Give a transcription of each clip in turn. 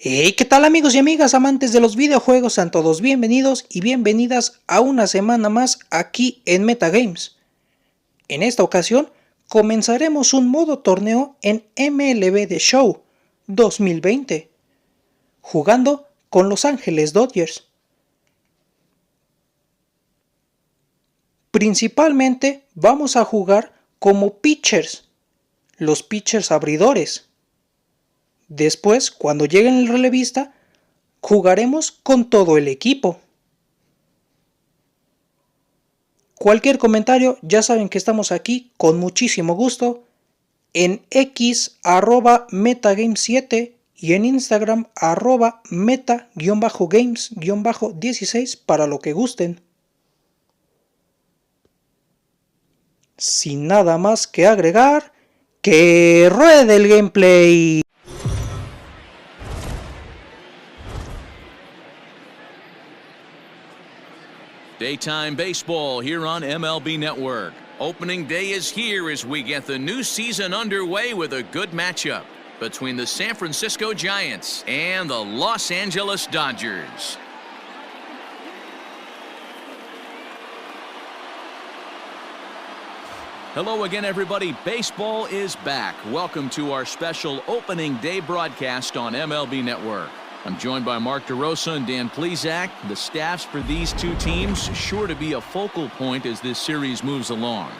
Hey, ¿qué tal amigos y amigas amantes de los videojuegos? Sean todos bienvenidos y bienvenidas a una semana más aquí en Metagames. En esta ocasión comenzaremos un modo torneo en MLB The Show 2020, jugando con Los Ángeles Dodgers. Principalmente vamos a jugar como pitchers, los pitchers abridores. Después, cuando llegue el relevista, jugaremos con todo el equipo. Cualquier comentario, ya saben que estamos aquí con muchísimo gusto en X @metagame7 y en Instagram @meta-games-16 para lo que gusten. Sin nada más que agregar, ¡que ruede el gameplay! Daytime baseball here on MLB Network. Opening day is here as we get the new season underway with a good matchup between the San Francisco Giants and the Los Angeles Dodgers. Hello again, everybody. Baseball is back. Welcome to our special opening day broadcast on MLB Network. I'm joined by Mark DeRosa and Dan Plesac. The staffs for these two teams sure to be a focal point as this series moves along.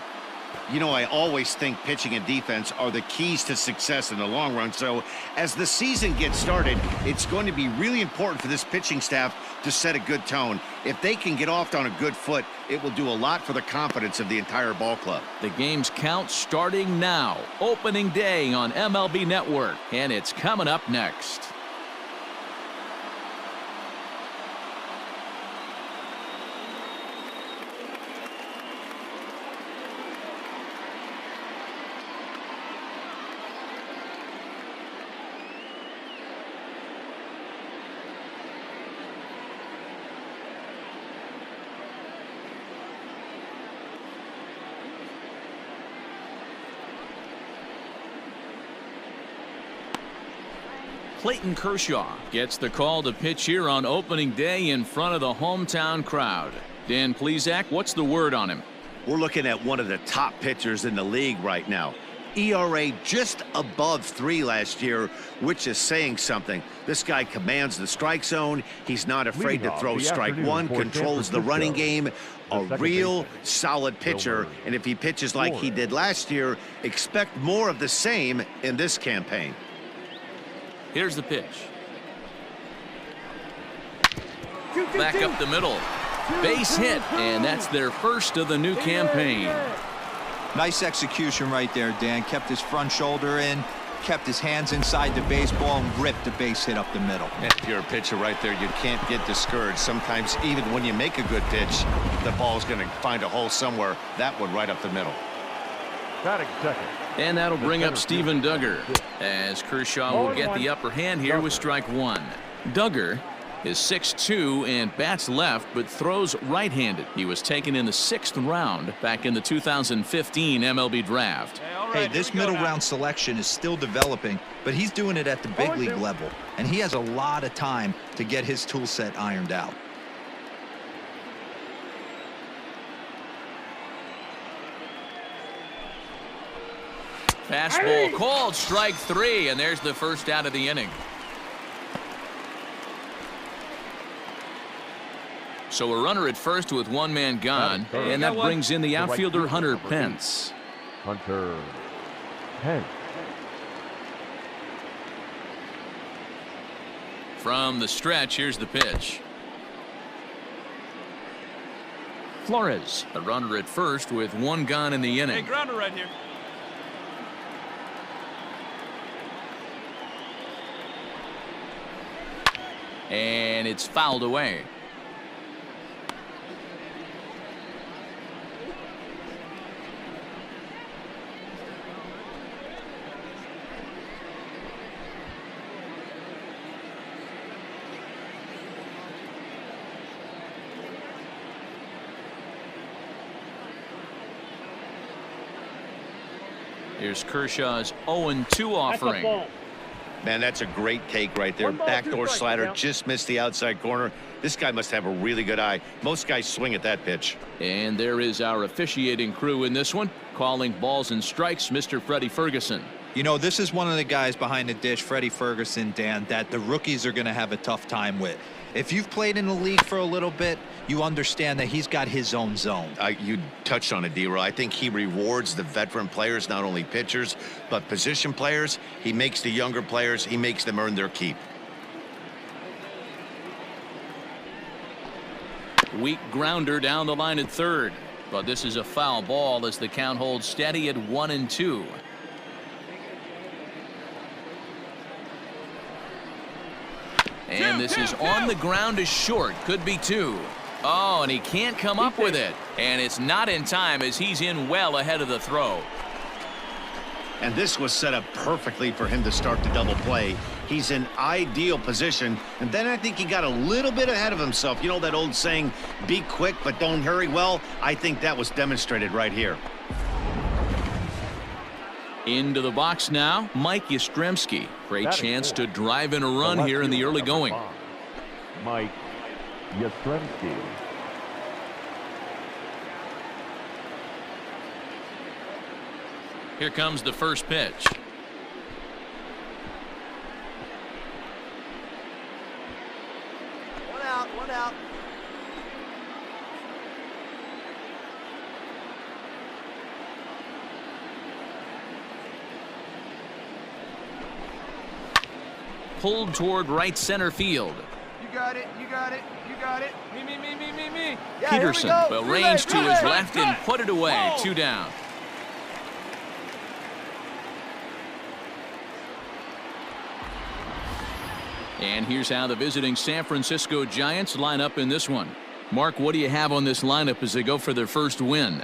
You know, I always think pitching and defense are the keys to success in the long run. So as the season gets started, it's going to be really important for this pitching staff to set a good tone. If they can get off on a good foot, it will do a lot for the confidence of the entire ball club. The game's count starting now. Opening day on MLB Network, and it's coming up next. Clayton Kershaw gets the call to pitch here on opening day in front of the hometown crowd. Dan Plesac, what's the word on him? We're looking at one of the top pitchers in the league right now. ERA just above 3 last year, which is saying something. This guy commands the strike zone. He's not afraid to throw strike one, controls the running game. A real solid pitcher, and if he pitches like he did last year, expect more of the same in this campaign. Here's the pitch. Back up the middle. Base hit, and that's their first of the new campaign. Nice execution right there, Dan. Kept his front shoulder in, kept his hands inside the baseball, and ripped the base hit up the middle. If you're a pitcher right there, you can't get discouraged. Sometimes even when you make a good pitch, the ball's going to find a hole somewhere. That one right up the middle. Batting second. And that'll bring up Steven Duggar, as Kershaw will get the upper hand here with strike one. Duggar is 6'2" and bats left, but throws right-handed. He was taken in the 6th round back in the 2015 MLB draft. Hey, this middle round selection is still developing, but he's doing it at the big league level, and he has a lot of time to get his tool set ironed out. Fastball called, strike 3, and there's the first out of the inning. So a runner at first with one man gone, and that brings in the outfielder Hunter Pence. Hunter Pence. From the stretch, here's the pitch. Flores, a runner at first with one gone in the inning. Hey, grounder right here. And it's fouled away. Here's Kershaw's 0-2 offering. Man, that's a great take right there. Backdoor slider just missed the outside corner. This guy must have a really good eye. Most guys swing at that pitch. And there is our officiating crew in this one, calling balls and strikes, Mr. Freddie Ferguson. You know, this is one of the guys behind the dish, Freddie Ferguson, Dan, that the rookies are going to have a tough time with. If you've played in the league for a little bit, you understand that he's got his own zone. You touched on it, D-Roy. I think he rewards the veteran players, not only pitchers, but position players. He makes the younger players, he makes them earn their keep. Weak grounder down the line at third. But this is a foul ball as the count holds steady at 1-2. And this is on the ground, is short. Could be 2. Oh, and he can't come up with it. And it's not in time as he's in well ahead of the throw. And this was set up perfectly for him to start the double play. He's in ideal position. And then I think he got a little bit ahead of himself. You know that old saying, be quick but don't hurry? Well, I think that was demonstrated right here. Into the box now, Mike Yastrzemski. Great chance to drive in a run here in the early going. Mike Yastrzemski. Here comes the first pitch. One out. Pulled toward right center field. You got it. Me. Yeah, Peterson will range to his left and put it away. 2 down. And here's how the visiting San Francisco Giants line up in this one. Mark, what do you have on this lineup as they go for their first win?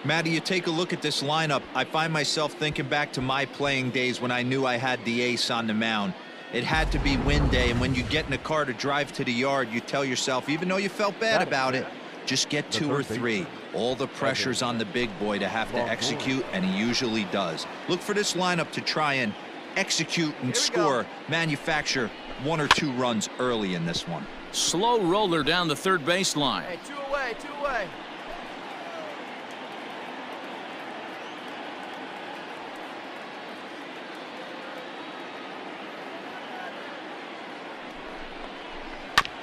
Matty, you take a look at this lineup. I find myself thinking back to my playing days when I knew I had the ace on the mound. It had to be win day, and when you get in a car to drive to the yard, you tell yourself, even though you felt bad about it, just get 2 or 3. All the pressure's on the big boy to have to execute, and he usually does. Look for this lineup to try and execute and score, manufacture 1 or 2 runs early in this one. Slow roller down the third baseline. Hey, 2 away.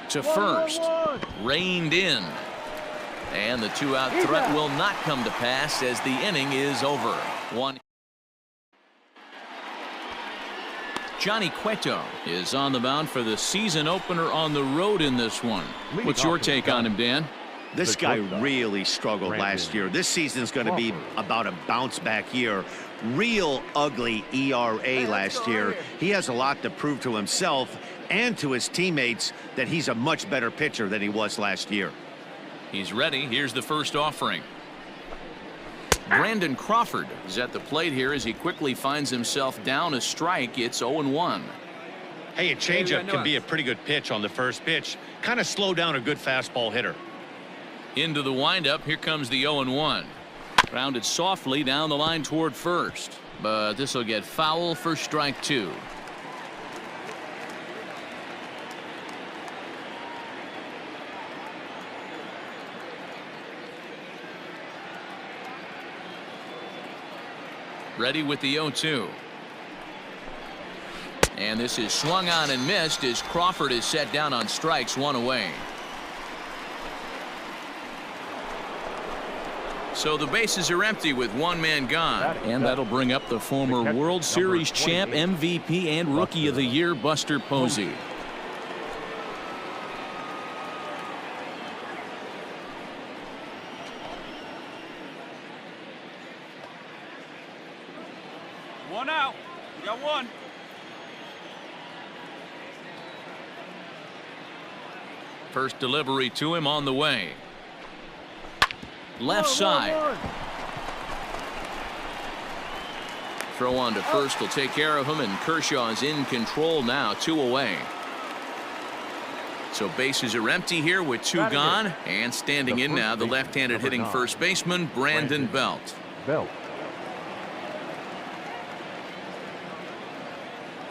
To first, reined in, and the 2-out threat will not come to pass as the inning is over. Johnny Cueto is on the mound for the season opener on the road in this one. What's your take on him, Dan? This guy really struggled last year. This season's going to be about a bounce-back year. Real ugly ERA last year. He has a lot to prove to himself and to his teammates that he's a much better pitcher than he was last year. He's ready. Here's the first offering. Brandon Crawford is at the plate here as he quickly finds himself down a strike. It's 0-1. Hey, a changeup can be a pretty good pitch on the first pitch. Kind of slow down a good fastball hitter. Into the windup. Here comes the 0-1. Grounded softly down the line toward first, but this will get foul for strike 2. Ready with the 0-2. And this is swung on and missed as Crawford is set down on strikes, 1 away. So the bases are empty with 1 man gone. And that'll bring up the former World Series champ, MVP, and Rookie of the Year, Buster Posey. One out. We got 1. First delivery to him on the way. Left side. Throw on to first will take care of him, and Kershaw is in control now, 2 away. So bases are empty here with 2 gone, and standing in now the left-handed hitting first baseman Brandon Belt.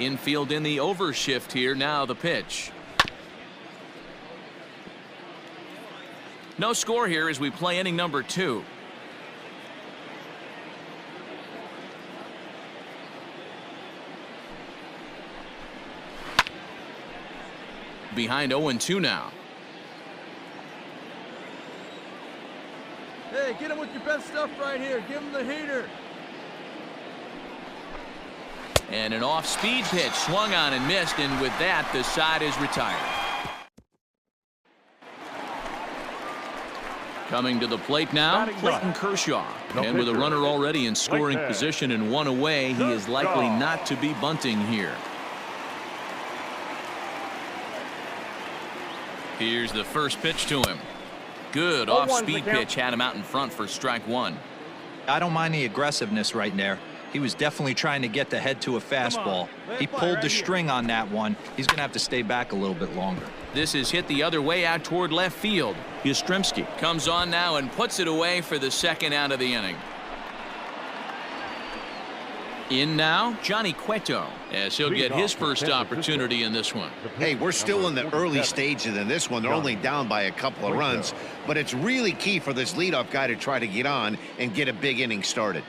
Infield in the overshift here. Now the pitch. No score here as we play inning number 2. Behind 0-2 now. Hey, get him with your best stuff right here. Give him the heater. And an off-speed pitch swung on and missed, and with that the side is retired. Coming to the plate now, Clayton Kershaw. And with a runner already in scoring position and one away, he is likely not to be bunting here. Here's the first pitch to him. Good off-speed pitch had him out in front for strike 1. I don't mind the aggressiveness right there. He was definitely trying to get the head to a fastball. He pulled the string on that one. He's going to have to stay back a little bit longer. This is hit the other way out toward left field. Yastrzemski comes on now and puts it away for the second out of the inning. In now, Johnny Cueto, as he'll get his first opportunity in this one. Hey, we're still in the early stages in this one. They're only down by a couple of runs, but it's really key for this leadoff guy to try to get on and get a big inning started.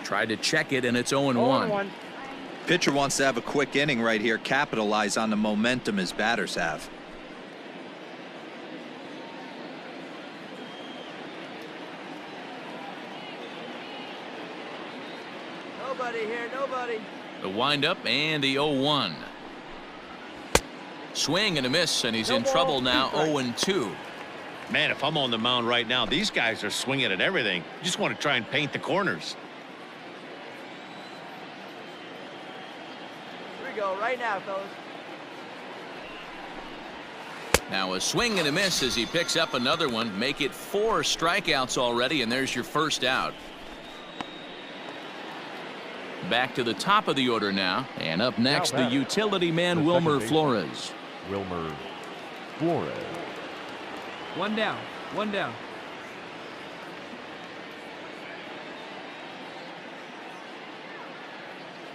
Tried to check it, and it's 0-1. Pitcher wants to have a quick inning right here, capitalize on the momentum his batters have. Nobody here, nobody. The windup and the 0-1. Swing and a miss, and he's in trouble now. 0-2. Man, if I'm on the mound right now, these guys are swinging at everything. You just want to try and paint the corners. Here we go, right now, fellas. Now a swing and a miss as he picks up another one. Make it 4 strikeouts already, and there's your first out. Back to the top of the order now, and up next the utility man Wilmer Flores. Wilmer Flores. One down, one down.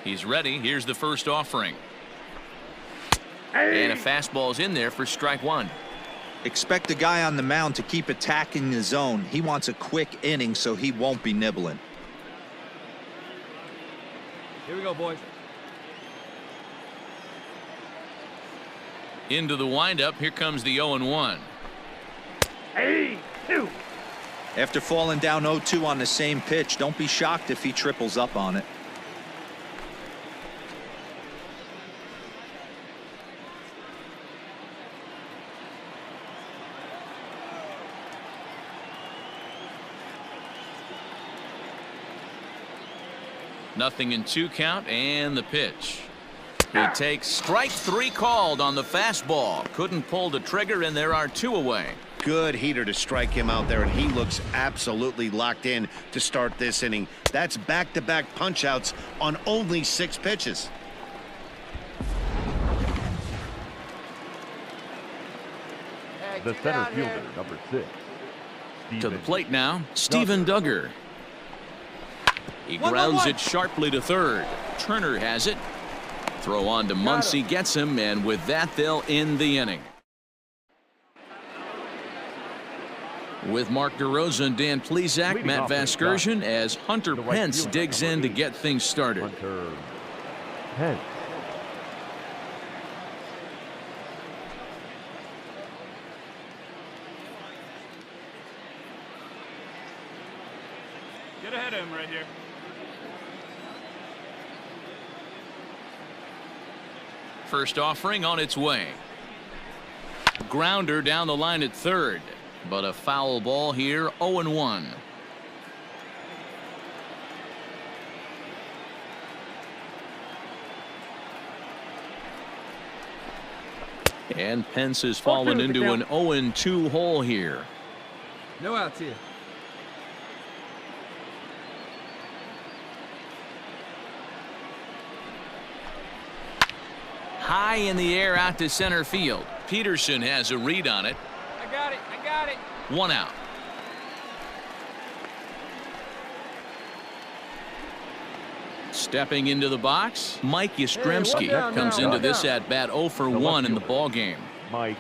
He's ready. Here's the first offering. And a fastball's in there for strike 1. Expect the guy on the mound to keep attacking the zone. He wants a quick inning so he won't be nibbling. Here we go, boys. Into the windup. Here comes the 0-1. After falling down 0-2 on the same pitch, don't be shocked if he triples up on it. Nothing in 2 count, and the pitch. He takes strike 3 called on the fastball. Couldn't pull the trigger, and there are 2 away. Good heater to strike him out there, and he looks absolutely locked in to start this inning. That's back-to-back punch-outs on only 6 pitches. Hey, The get center down here. fielder, number 6. To the plate now, Steven Duggar. He grounds it sharply to third. Turner has it. Throw on to Muncy, gets him, and with that they'll end the inning. With Mark DeRosa and Dan Plesac, Matt Vasgersian as Hunter Pence digs in to get things started. Hunter Pence. Get ahead of him right here. First offering on its way. Grounder down the line at third, but a foul ball here. 0-1. And Pence has fallen into an 0-2 hole here. No outs here. High in the air out to center field. Peterson has a read on it. I got it, I got it. 1 out. Stepping into the box, Mike Yastrzemski down comes now, into one this down. at-bat 0 for The 1 left in the fielder, ball game. Mike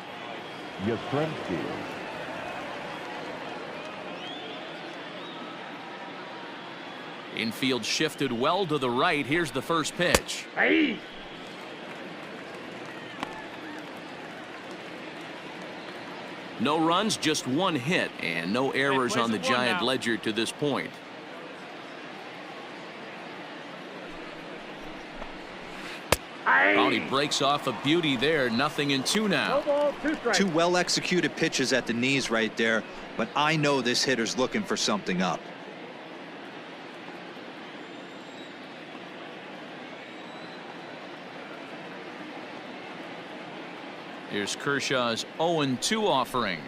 Yastrzemski. Infield shifted well to the right. Here's the first pitch. No runs, just one hit, and no errors on the Giant ledger to this point. Oh, he breaks off a beauty there. 0-2 now. Two well-executed pitches at the knees right there, but I know this hitter's looking for something up. Here's Kershaw's 0-2 offering.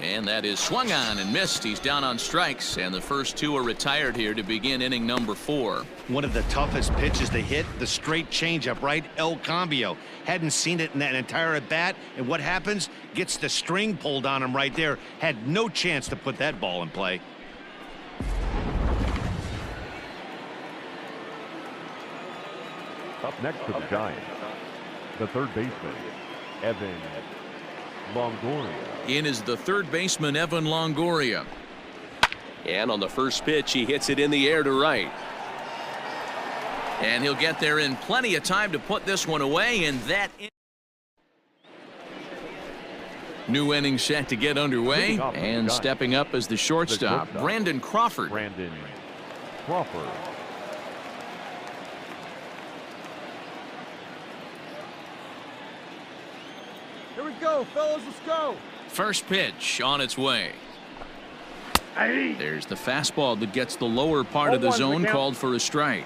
And that is swung on and missed. He's down on strikes, and the first two are retired here to begin inning number 4. One of the toughest pitches to hit, the straight changeup, right? El Cambio. Hadn't seen it in that entire at bat, and what happens? Gets the string pulled on him right there. Had no chance to put that ball in play. Up next for the Giants, the third baseman, Evan Longoria. In is the third baseman, Evan Longoria. And on the first pitch, he hits it in the air to right. And he'll get there in plenty of time to put this one away, and that new inning set to get underway, and stepping up as the shortstop, Brandon Crawford. Brandon Crawford. Here we go, fellas. Let's go. First pitch on its way. There's the fastball that gets the lower part of the zone, called for a strike.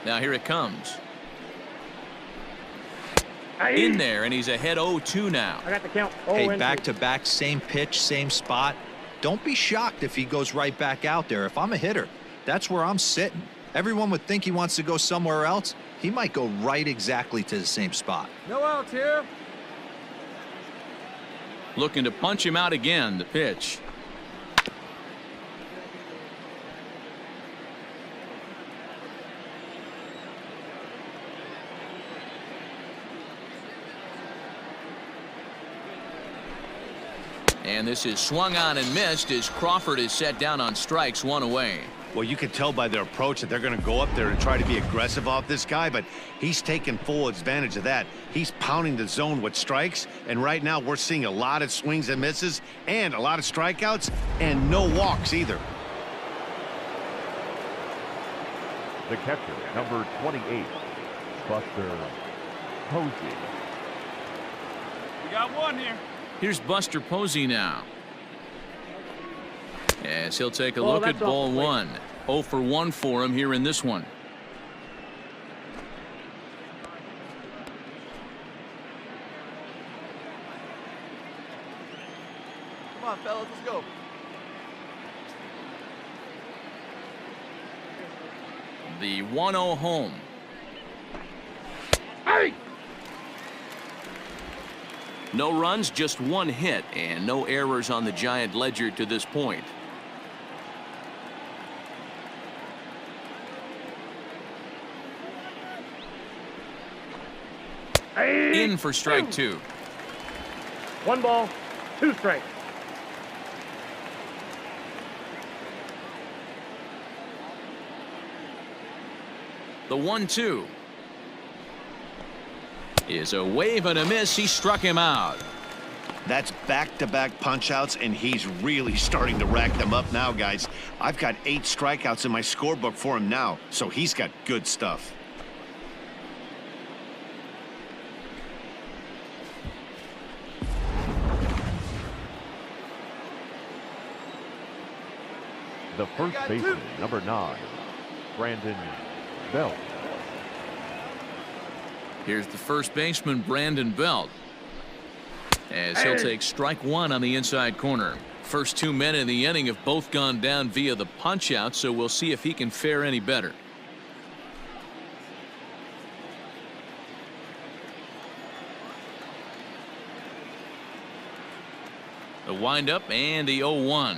Now here it comes. In there, and he's ahead 0-2 now. I got the count. Hey, back-to-back, same pitch, same spot. Don't be shocked if he goes right back out there. If I'm a hitter, that's where I'm sitting. Everyone would think he wants to go somewhere else. He might go right exactly to the same spot. No outs here. Looking to punch him out again. The pitch. And this is swung on and missed as Crawford is set down on strikes, 1 away. Well, you can tell by their approach that they're going to go up there and try to be aggressive off this guy, but he's taking full advantage of that. He's pounding the zone with strikes, and right now we're seeing a lot of swings and misses and a lot of strikeouts and no walks either. The catcher, number 28, Buster Posey. We got one here. Here's Buster Posey now. As he'll take a look at ball 1. 0 for 1 for him here in this one. Come on, fellas. Let's go. The 1-0 home. No runs, just one hit, and no errors on the Giant ledger to this point. In for strike 2. 1 ball, 2 strikes. The 1-2 is a wave and a miss. He struck him out. That's back-to-back punch-outs, and he's really starting to rack them up now, guys. I've got 8 strikeouts in my scorebook for him now, so he's got good stuff. The first baseman, number 9, Brandon Belt. Here's the first baseman, Brandon Belt, as he'll take strike 1 on the inside corner. First 2 men in the inning have both gone down via the punch out, so we'll see if he can fare any better. windup and the 0-1.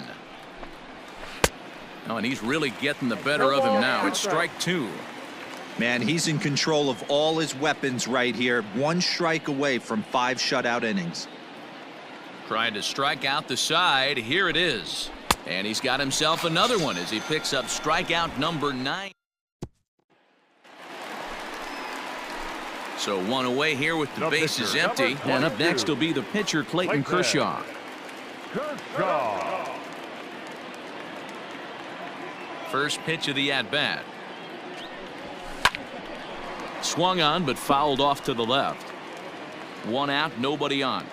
Oh, and he's really getting the better of him now. It's strike two. Man, he's in control of all his weapons right here. One strike away from 5 shutout innings. Trying to strike out the side. Here it is. And he's got himself another one as he picks up strikeout number 9. So one away here with the bases empty. And up next will be the pitcher, Clayton Kershaw. First pitch of the at-bat. Swung on, but fouled off to the left. One out, nobody on.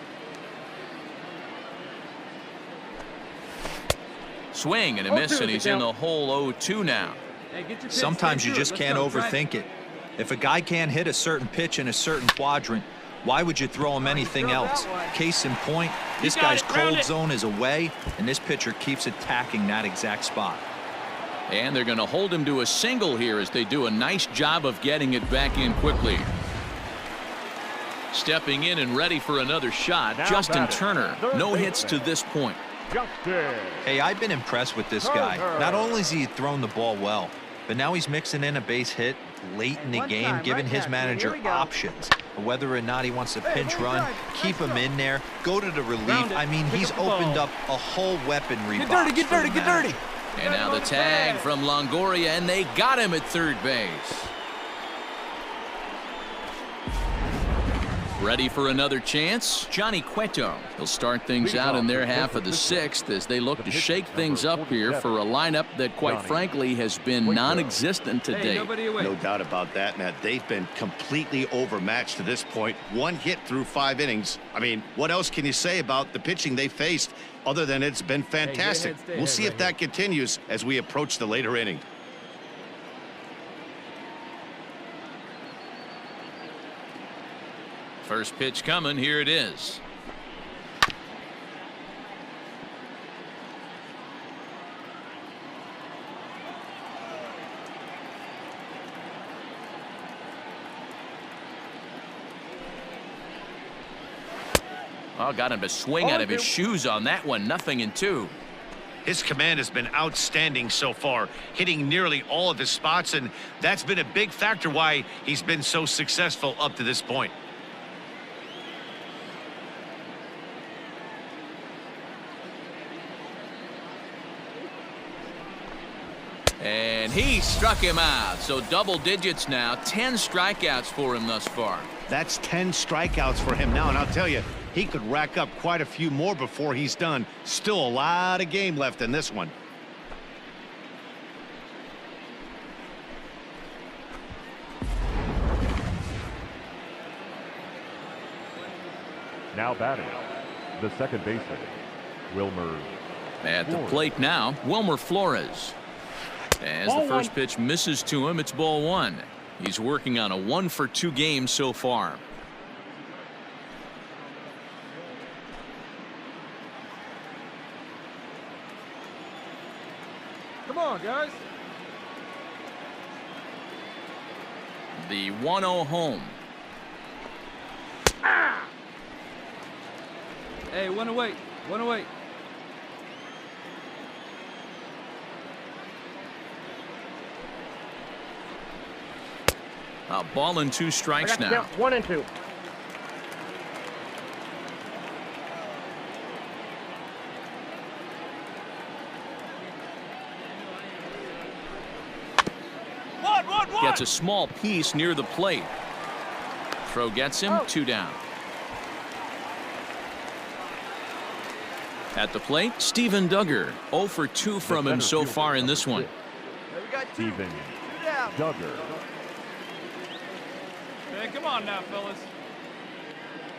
Swing and a miss, and he's in the hole 0-2 now. Sometimes you just can't overthink it. If a guy can't hit a certain pitch in a certain quadrant, why would you throw him anything else? Case in point, this guy's cold zone is away, and this pitcher keeps attacking that exact spot. And they're going to hold him to a single here as they do a nice job of getting it back in quickly. Stepping in and ready for another shot, Justin Turner. No hits to this point. Hey, I've been impressed with this guy. Not only has he thrown the ball well, but now he's mixing in a base hit late in the game, giving his manager options. Whether or not he wants to pinch run, keep him in there, go to the relief. I mean, he's opened up a whole weaponry box. Get dirty. And now the tag from Longoria, and they got him at third base. Ready for another chance? Johnny Cueto. He'll start things out in their half of the 6th as they look to shake things up here for a lineup that, quite frankly, has been non-existent to date. No doubt about that, Matt. They've been completely overmatched to this point. 1 hit through 5 innings. I mean, what else can you say about the pitching they faced other than it's been fantastic? We'll see if that continues as we approach the later inning. First pitch coming. Here it is. Oh, got him to swing out of his shoes on that one. 0-2. His command has been outstanding so far, hitting nearly all of his spots, and that's been a big factor why he's been so successful up to this point. And he struck him out. So double digits now. 10 strikeouts for him thus far. That's 10 strikeouts for him now, and I'll tell you, he could rack up quite a few more before he's done. Still a lot of game left in this one. Now batting, the second baseman, Wilmer. At the plate now, Wilmer Flores. As the first pitch misses to him, it's ball 1. He's working on a 1-for-2 game so far. Come on, guys. The 1-0 home. Hey, one away. A ball and 2 strikes now. 1 and 2. Gets a small piece near the plate. Throw gets him. 2 down. At the plate, Steven Duggar. 0 for 2 from him so far in this one. Steven Duggar. Hey, come on now, fellas.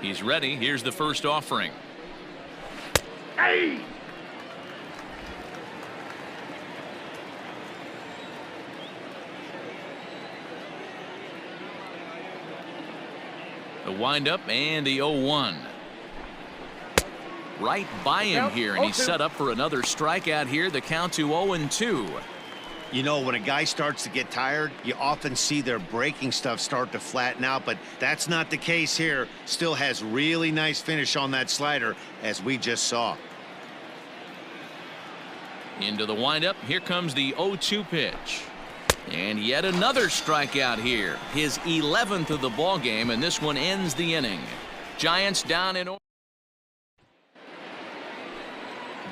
He's ready. Here's the first offering. Hey! The windup and the 0-1. Right by him here, and he's set up for another strikeout here. The count to 0-2. You know, when a guy starts to get tired, you often see their breaking stuff start to flatten out, but that's not the case here. Still has really nice finish on that slider, as we just saw. Into the windup. Here comes the 0-2 pitch. And yet another strikeout here. His 11th of the ball game, and this one ends the inning. Giants down in.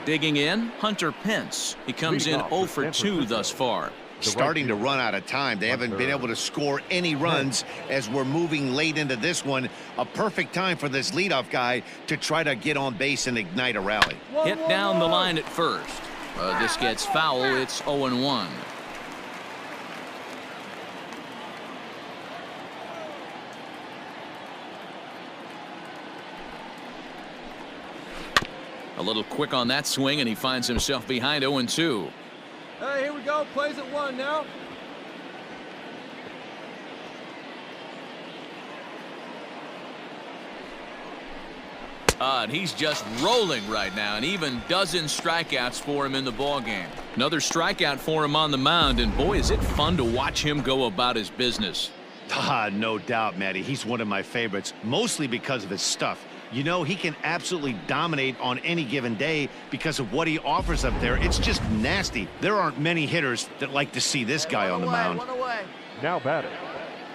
Digging in, Hunter Pence. He comes in 0 for 2 thus far. Starting to run out of time. They haven't been able to score any runs as we're moving late into this one. A perfect time for this leadoff guy to try to get on base and ignite a rally. Hit down the line at first. This gets foul. It's 0-1. A little quick on that swing, and he finds himself behind 0-2. Hey, here we go. Plays at 1 now. And he's just rolling right now, and even dozen strikeouts for him in the ball game. Another strikeout for him on the mound, and boy, is it fun to watch him go about his business. No doubt, Matty. He's one of my favorites, mostly because of his stuff. You know, he can absolutely dominate on any given day because of what he offers up there. It's just nasty. There aren't many hitters that like to see this guy on the mound. Now batting.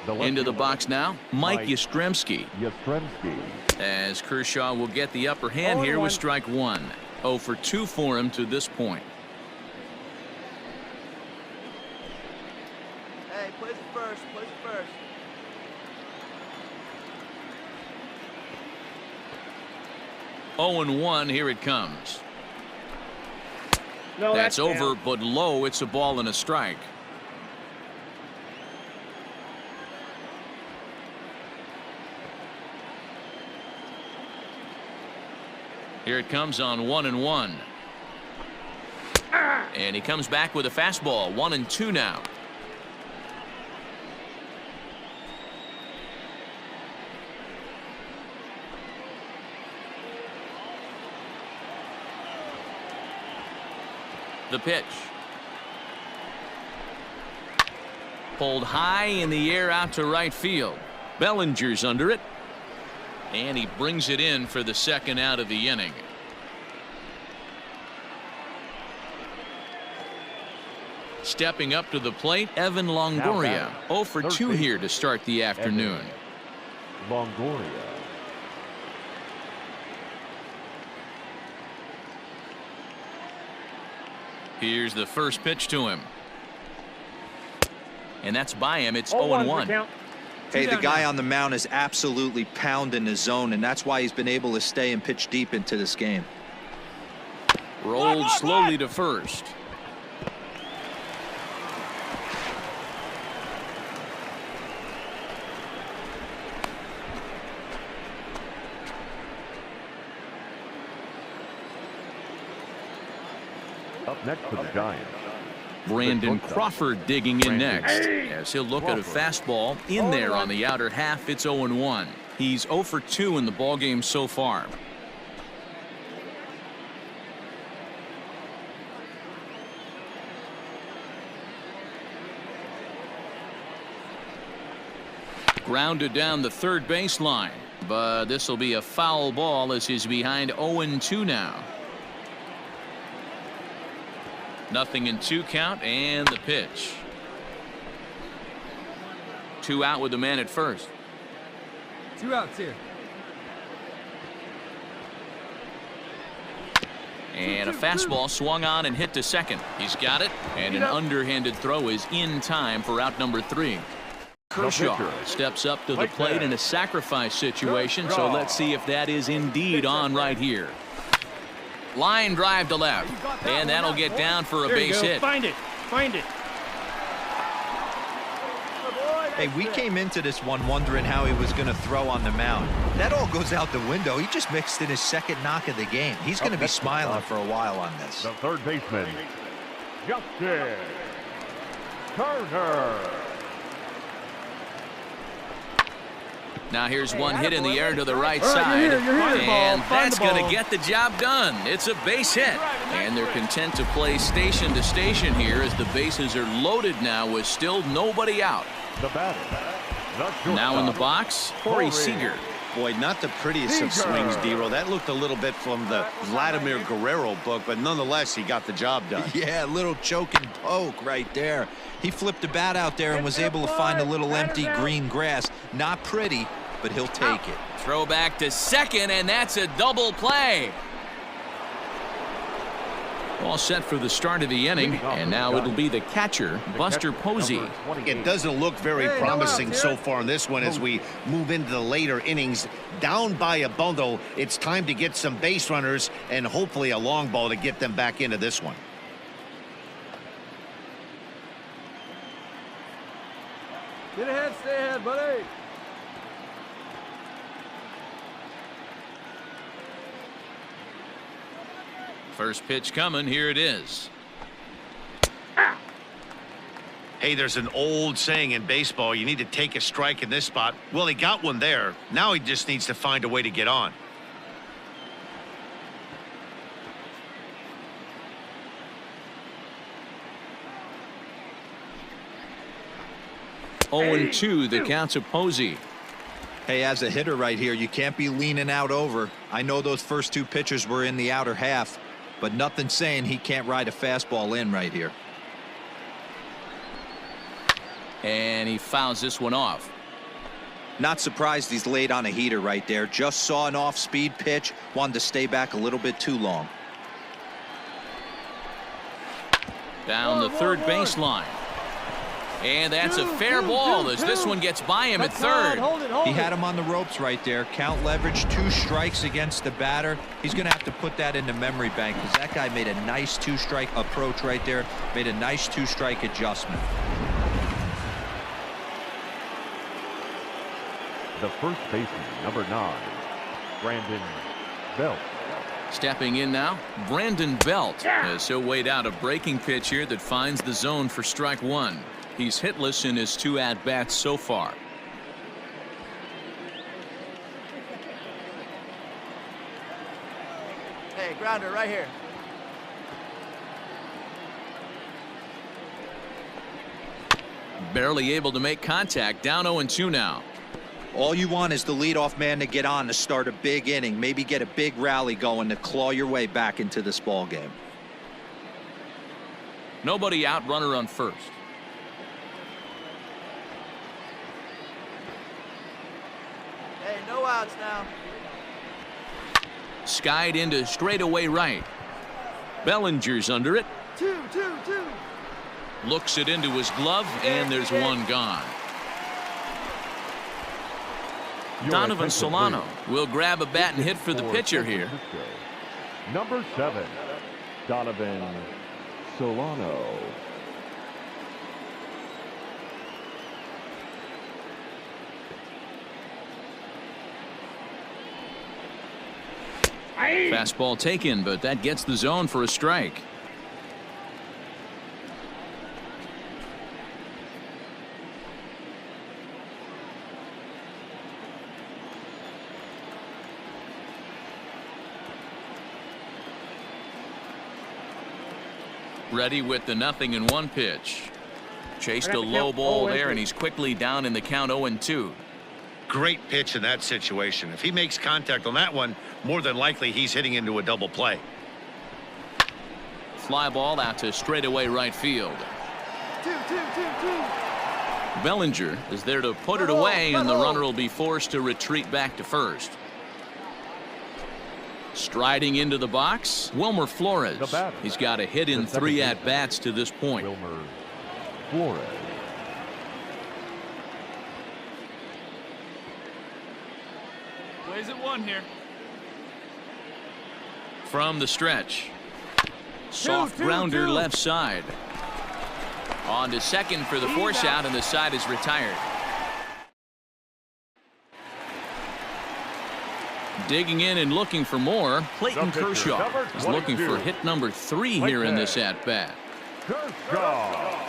Into the box now, Mike Yastrzemski. Yastrzemski. As Kershaw will get the upper hand here with strike 1. 0 for 2 for him to this point. Hey, plays first. Plays first. Oh and 1, here it comes. No, that's over, but low. It's a ball and a strike. Here it comes on 1-1. And he comes back with a fastball. 1-2 now. The pitch. Pulled high in the air out to right field. Bellinger's under it. And he brings it in for the second out of the inning. Stepping up to the plate, Evan Longoria. 0 for 2 here to start the afternoon. Longoria. Here's the first pitch to him. And that's by him. It's 0-1. Hey, the guy on the mound is absolutely pounding the zone, and that's why he's been able to stay and pitch deep into this game. Rolled slowly to first. Up next for the Giants. Brandon Crawford digging in next, as he'll look at a fastball in there on the outer half. It's 0-1. He's 0 for 2 in the ballgame so far. Grounded down the third baseline, but this will be a foul ball as he's behind 0-2 now. 0-2 count, and the pitch. 2 out with the man at first. 2 outs here. And a fastball swung on and hit to second. He's got it, and an underhanded throw is in time for out number 3. Kershaw steps up to the plate in a sacrifice situation, so let's see if that is indeed on right here. Line drive to left, and that'll get down for a base hit. Find it. Find it. Hey, we came into this one wondering how he was going to throw on the mound. That all goes out the window. He just mixed in his second knock of the game. He's going to be smiling for a while on this. The third baseman, Justin Turner. Now here's one hit in the air to the right side, and that's going to get the job done. It's a base hit, and they're content to play station to station here as the bases are loaded now with still nobody out. The batter. Now in the box, Corey Seager. Boy, not the prettiest of swings, D-Roll. That looked a little bit from the Vladimir Guerrero book, but nonetheless, he got the job done. Yeah, a little choke and poke right there. He flipped the bat out there and was able to find a little empty green grass. Not pretty, but he'll take it. Throw back to second, and that's a double play. All set for the start of the inning, and now it'll be the catcher, Buster Posey. It doesn't look very promising so far in this one as we move into the later innings. Down by a bundle, it's time to get some base runners and hopefully a long ball to get them back into this one. Get ahead, stay ahead, buddy. First pitch coming. Here it is. Hey, there's an old saying in baseball, you need to take a strike in this spot. Well, he got one there. Now he just needs to find a way to get on. Oh, 0-2, the count to Posey. Hey, as a hitter right here, you can't be leaning out over. I know those first two pitches were in the outer half, but nothing saying he can't ride a fastball in right here. And he fouls this one off. Not surprised he's laid on a heater right there. Just saw an off-speed pitch, wanted to stay back a little bit too long. Down the third baseline. And that's a fair ball as this one gets by him at third. He had him on the ropes right there. Count leverage, 2 strikes against the batter. He's going to have to put that in the memory bank because that guy made a nice 2-strike approach right there. Made a nice 2-strike adjustment. The first baseman, number 9, Brandon Belt. Stepping in now, Brandon Belt has so weighed out a breaking pitch here that finds the zone for strike 1. He's hitless in his 2 at-bats so far. Hey, grounder right here. Barely able to make contact. Down 0-2 now. All you want is the leadoff man to get on to start a big inning. Maybe get a big rally going to claw your way back into this ball game. Nobody out, runner on first. Hey, no outs now. Skied into straightaway right. Bellinger's under it. 2. Looks it into his glove, and there's one gone. Donovan Solano will grab a bat and hit for the pitcher here. Number 7, Donovan Solano. Fastball taken, but that gets the zone for a strike. Ready with the 0-1 pitch. Chased a low ball there, and he's quickly down in the count 0-2. Great pitch in that situation. If he makes contact on that one, more than likely he's hitting into a double play. Fly ball out to straightaway right field. 2. Bellinger is there to put it away, and the runner will be forced to retreat back to first. Striding into the box, Wilmer Flores. He's got a hit in 3 at-bats to this point. Wilmer Flores. Plays at 1 here. From the stretch. Soft grounder left side. On to second for the force out, and the side is retired. Digging in and looking for more, Clayton Kershaw is looking for hit number 3 here in this at-bat. Kershaw.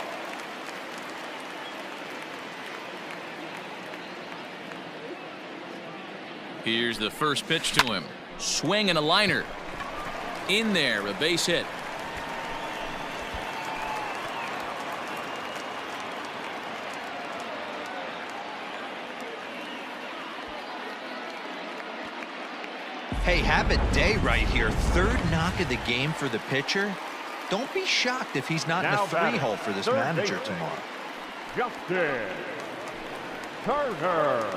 Here's the first pitch to him. Swing and a liner. In there, a base hit. Hey, have a day right here. Third knock of the game for the pitcher. Don't be shocked if he's not in the three-hole for this manager tomorrow. Justin Turner.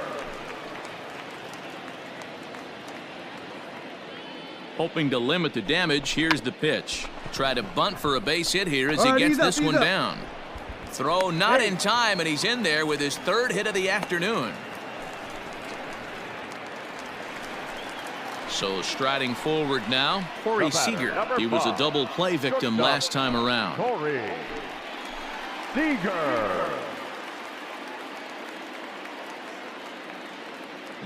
Hoping to limit the damage, here's the pitch. Try to bunt for a base hit here as he gets this one down. Throw not in time, and he's in there with his third hit of the afternoon. So striding forward now, Corey Seager. He was a double play victim last time around. Corey Seager.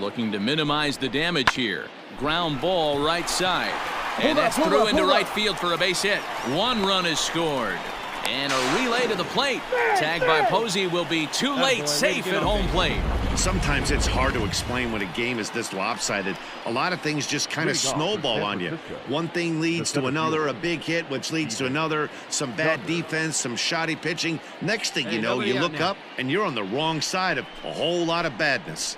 Looking to minimize the damage here. Ground ball right side. And that's through into right field for a base hit. One run is scored. And a relay to the plate. Tagged by Posey will be too late, safe at home plate. Sometimes it's hard to explain when a game is this lopsided. A lot of things just kind of snowball on you. One thing leads to another, a big hit, which leads to another, some bad defense, some shoddy pitching. Next thing you know, you look up and you're on the wrong side of a whole lot of badness.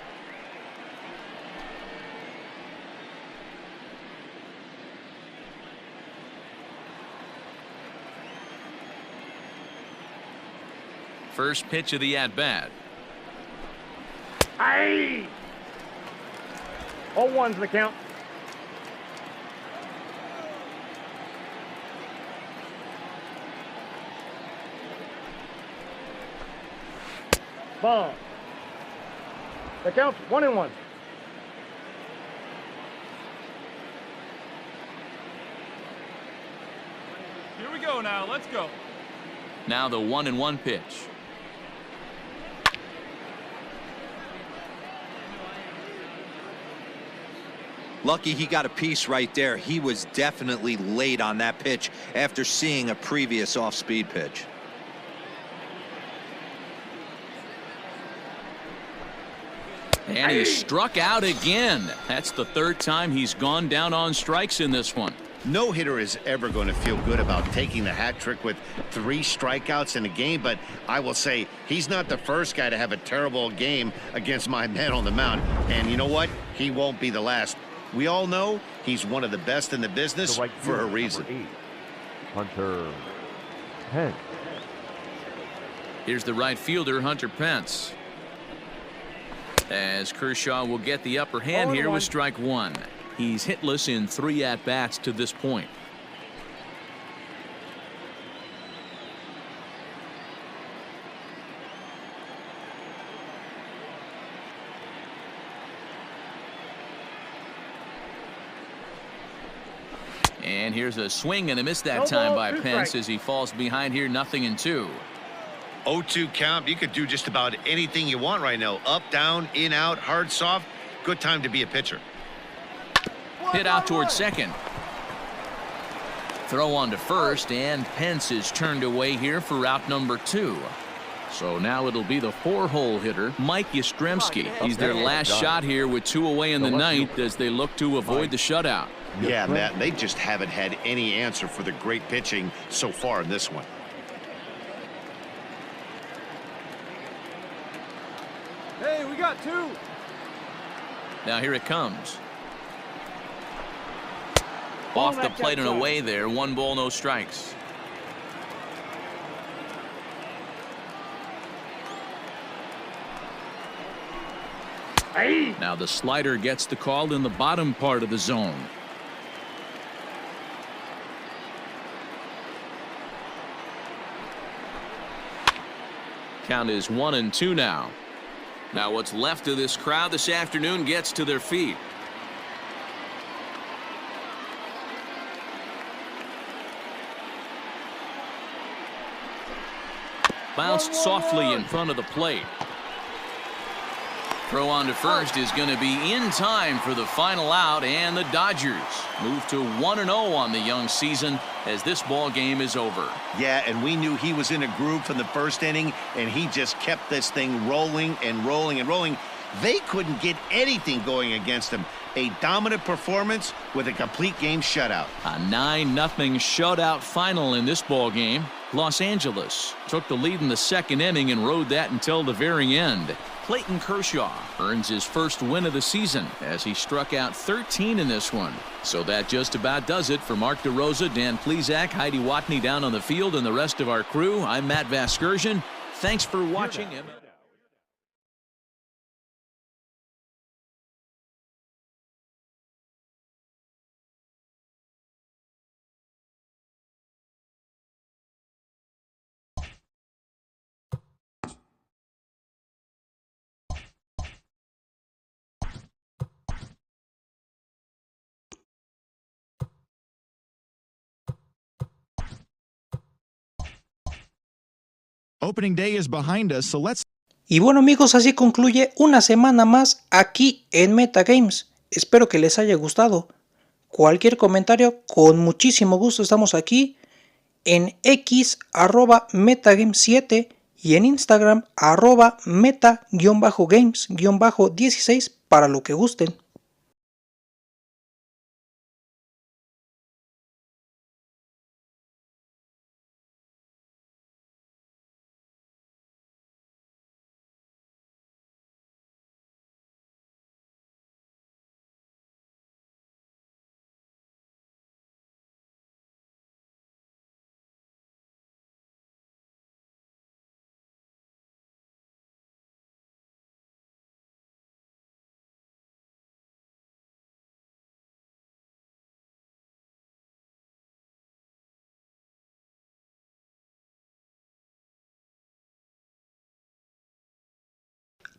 First pitch of the at-bat. Aye. 0-1's the count. Ball. The count's 1-1. Here we go now. Let's go. Now the 1-1 pitch. Lucky he got a piece right there. He was definitely late on that pitch after seeing a previous off-speed pitch. And he struck out again. That's the third time he's gone down on strikes in this one. No hitter is ever going to feel good about taking the hat trick with 3 strikeouts in a game, but I will say he's not the first guy to have a terrible game against my man on the mound. And you know what? He won't be the last. We all know he's one of the best in the business for a reason. Hunter Pence. Here's the right fielder, Hunter Pence. As Kershaw will get the upper hand here with strike 1. He's hitless in 3 at-bats to this point. And here's a swing and a miss that time by Pence as he falls behind here, 0-2. 0-2 count. You could do just about anything you want right now. Up, down, in, out, hard, soft. Good time to be a pitcher. Hit out towards second. Throw on to first, and Pence is turned away here for out number 2. So now it'll be the 4-hole hitter, Mike Yastrzemski. He's their last shot here with 2 away in the 9th as they look to avoid the shutout. Yeah, Matt, they just haven't had any answer for the great pitching so far in this one. Hey, we got 2. Now here it comes. Off the plate and away there. 1 ball, no strikes. Now the slider gets the call in the bottom part of the zone. Count is 1-2 now. Now what's left of this crowd this afternoon gets to their feet. Bounced softly in front of the plate. Throw on to first is going to be in time for the final out, and the Dodgers move to 1-0 on the young season as this ball game is over. Yeah, and we knew he was in a groove from the first inning, and he just kept this thing rolling and rolling and rolling. They couldn't get anything going against him. A dominant performance with a complete game shutout. A 9-0 shutout final in this ball game. Los Angeles took the lead in the second inning and rode that until the very end. Clayton Kershaw earns his first win of the season as he struck out 13 in this one. So that just about does it for Mark DeRosa, Dan Plesac, Heidi Watney down on the field, and the rest of our crew. I'm Matt Vasgersian. Thanks for watching. Opening day is behind us, so let's... Y bueno amigos, así concluye una semana más aquí en Metagames. Espero que les haya gustado. Cualquier comentario, con muchísimo gusto estamos aquí en X @metagames7 y en Instagram @meta-games-16 para lo que gusten.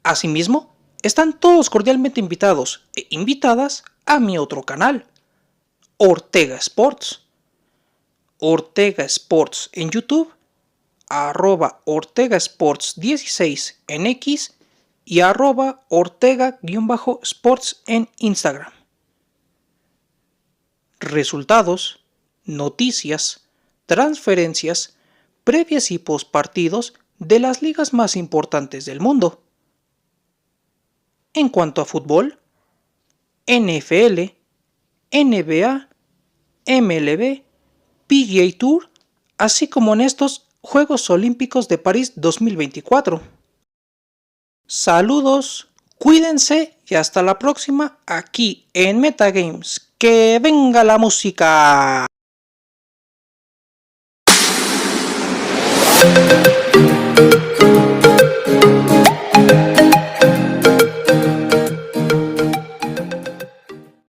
Asimismo, están todos cordialmente invitados e invitadas a mi otro canal, Ortega Sports. Ortega Sports en YouTube, @Ortega Sports 16 en X y @Ortega-Sports en Instagram. Resultados, noticias, transferencias, previas y postpartidos de las ligas más importantes del mundo. En cuanto a fútbol, NFL, NBA, MLB, PGA Tour, así como en estos Juegos Olímpicos de París 2024. Saludos, cuídense y hasta la próxima aquí en Metagames. ¡Que venga la música!